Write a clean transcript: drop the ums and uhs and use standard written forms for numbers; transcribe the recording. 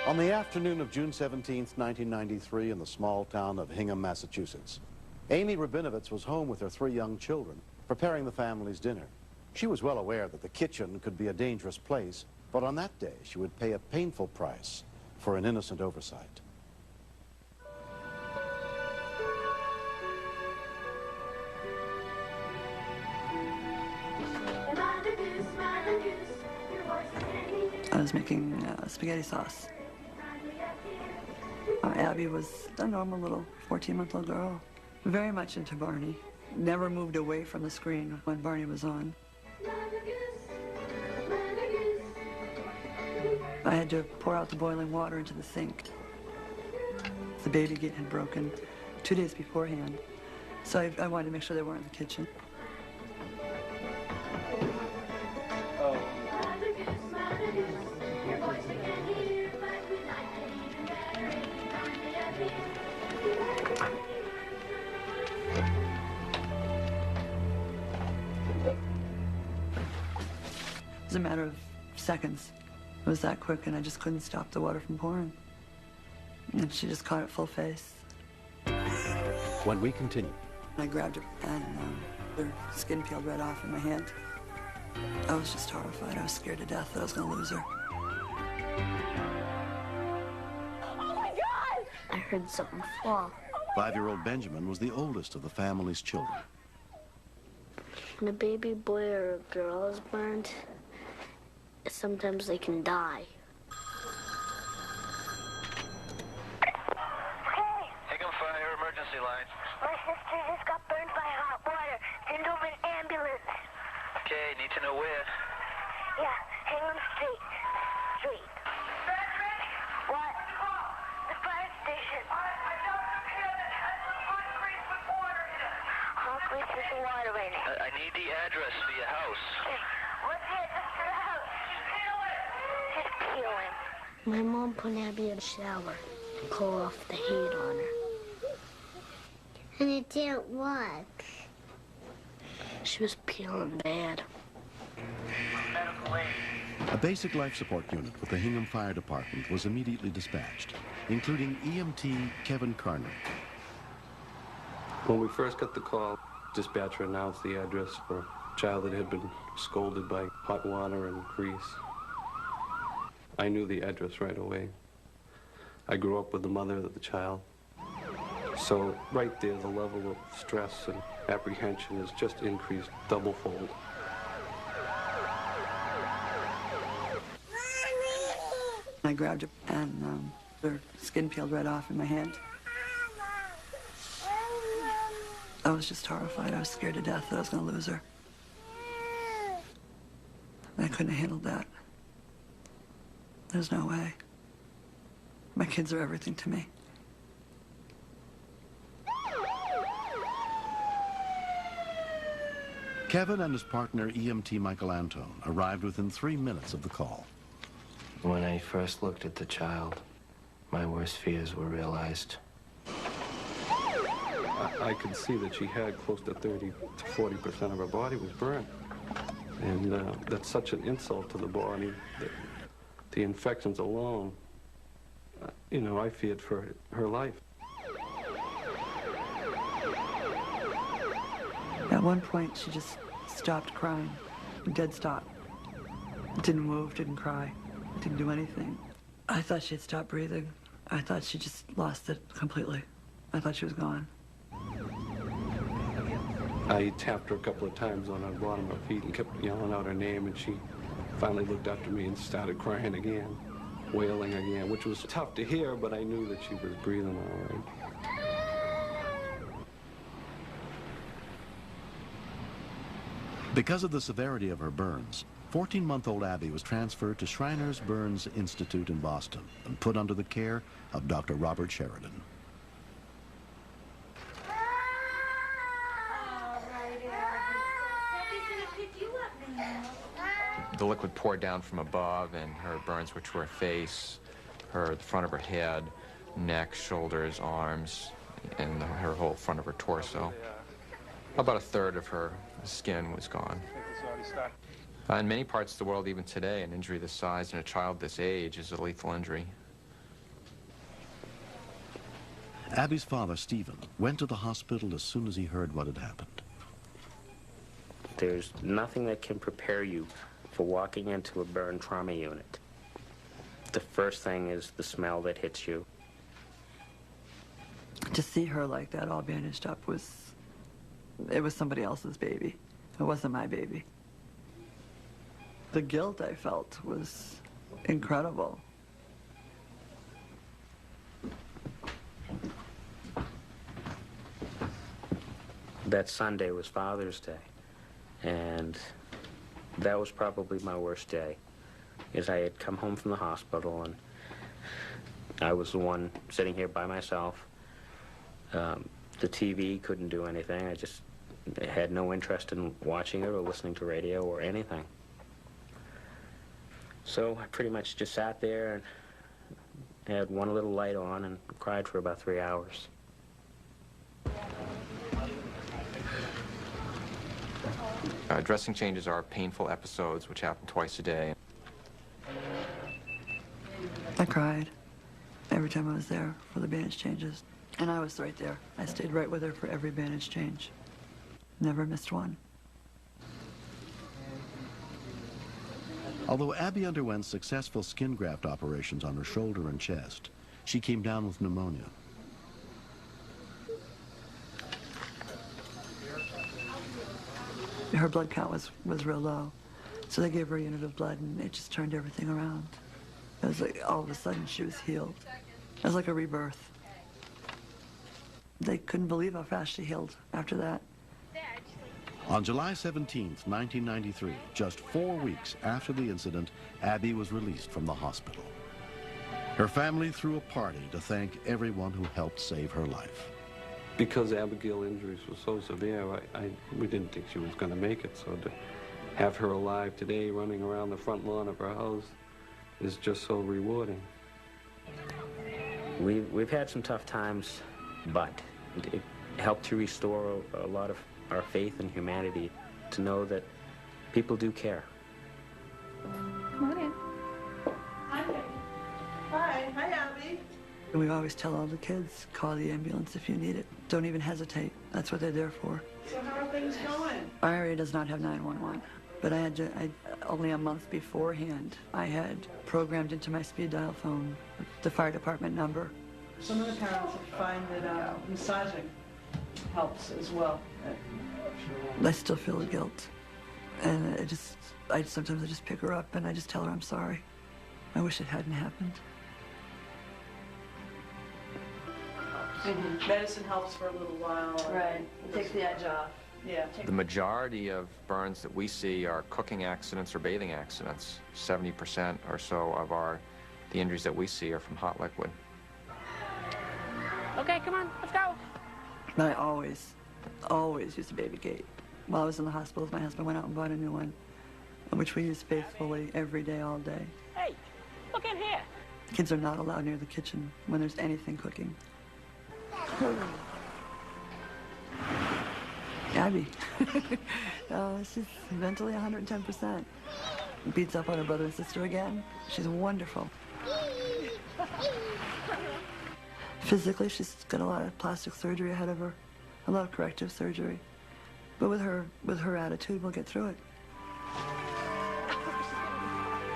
On the afternoon of June 17th, 1993, in the small town of Hingham, Massachusetts, Amy Rabinovitz was home with her 3 young children, preparing the family's dinner. She was well aware that the kitchen could be a dangerous place, but on that day, she would pay a painful price for an innocent oversight. I was making spaghetti sauce. Abby was a normal little 14-month-old girl, very much into Barney. Never moved away from the screen when Barney was on. I had to pour out the boiling water into the sink. The baby gate had broken 2 days beforehand, so I wanted to make sure they weren't in the kitchen. It was a matter of seconds. It was that quick, and I just couldn't stop the water from pouring. And she just caught it full face. When we continue. I grabbed her, and her skin peeled right off in my hand. I was just horrified. I was scared to death that I was going to lose her. Oh, my God! I heard something fall. 5-year-old Benjamin was the oldest of the family's children. When a baby boy or a girl is burned, sometimes they can die. Hey! Hingham Fire emergency line. My sister just got burned by hot water. Send over an ambulance. Okay, need to know where. Yeah, Hingham Street. Patrick! What? The fire station. I found some here that has some hot grease with water in it. Hot grease with water in it. I need the address for your house. What's the address to the house? Just peel it. My mom put Abby in the shower to cool off the heat on her. And it didn't work. She was peeling bad. Medical aid. A basic life support unit with the Hingham Fire Department was immediately dispatched, including EMT Kevin Carner. When we first got the call, dispatcher announced the address for a child that had been scalded by hot water and grease. I knew the address right away. I grew up with the mother of the child. So right there, the level of stress and apprehension has just increased double-fold. I grabbed her, and her skin peeled right off in my hand. I was just horrified. I was scared to death that I was going to lose her. I couldn't have handled that. There's no way. My kids are everything to me. Kevin and his partner, EMT Michael Antone, arrived within 3 minutes of the call. When I first looked at the child, my worst fears were realized. I could see that she had close to 30 to 40% of her body was burnt. And that's such an insult to the body that the infections alone, you know, I feared for her life. At one point, she just stopped crying, dead stop. Didn't move, didn't cry, didn't do anything. I thought she had stopped breathing. I thought she just lost it completely. I thought she was gone. I tapped her a couple of times on the bottom of her feet and kept yelling out her name, and she finally looked up to me and started crying again, wailing again, which was tough to hear, but I knew that she was breathing all right. Because of the severity of her burns, 14-month-old Abby was transferred to Shriners Burns Institute in Boston and put under the care of Dr. Robert Sheridan. The liquid poured down from above, and her burns, which were face, the front of her head, neck, shoulders, arms, and her whole front of her torso. About a third of her skin was gone. In many parts of the world, even today, an injury this size in a child this age is a lethal injury. Abby's father, Stephen, went to the hospital as soon as he heard what had happened. There's nothing that can prepare you for walking into a burn trauma unit. The first thing is the smell that hits you. To see her like that, all bandaged up, it was somebody else's baby. It wasn't my baby. The guilt I felt was incredible. That Sunday was Father's Day, and that was probably my worst day, because I had come home from the hospital, and I was the one sitting here by myself. The TV couldn't do anything. I just had no interest in watching it or listening to radio or anything. So I pretty much just sat there and had one little light on and cried for about 3 hours. Dressing changes are painful episodes which happen twice a day. I cried every time I was there for the bandage changes. And I was right there. I stayed right with her for every bandage change. Never missed one. Although Abby underwent successful skin graft operations on her shoulder and chest, she came down with pneumonia. Her blood count was real low. So they gave her a unit of blood and it just turned everything around. It was like all of a sudden she was healed. It was like a rebirth. They couldn't believe how fast she healed after that. On July 17th, 1993, just 4 weeks after the incident, Abby was released from the hospital. Her family threw a party to thank everyone who helped save her life. Because Abigail's injuries were so severe, we didn't think she was going to make it. So to have her alive today, running around the front lawn of her house, is just so rewarding. We've had some tough times, but it helped to restore a lot of our faith in humanity, to know that people do care. Come on in. Hi, Abby. We always tell all the kids, call the ambulance if you need it. Don't even hesitate. That's what they're there for. So how are things going? Our area does not have 911, but only a month beforehand, I had programmed into my speed dial phone the fire department number. Some of the parents find that massaging helps as well. I still feel the guilt. And sometimes I just pick her up and I just tell her I'm sorry. I wish it hadn't happened. Medicine helps for a little while. Right. It takes the edge off. Yeah. The majority of burns that we see are cooking accidents or bathing accidents. 70% or so of the injuries that we see are from hot liquid. Okay, come on, let's go. But I always used a baby gate. While I was in the hospital, my husband went out and bought a new one, which we use faithfully every day, all day. Hey, look in here. Kids are not allowed near the kitchen when there's anything cooking. Abby. She's mentally 110%. Beats up on her brother and sister again. She's wonderful. Physically, she's got a lot of plastic surgery ahead of her, a lot of corrective surgery. But with her attitude, we'll get through it.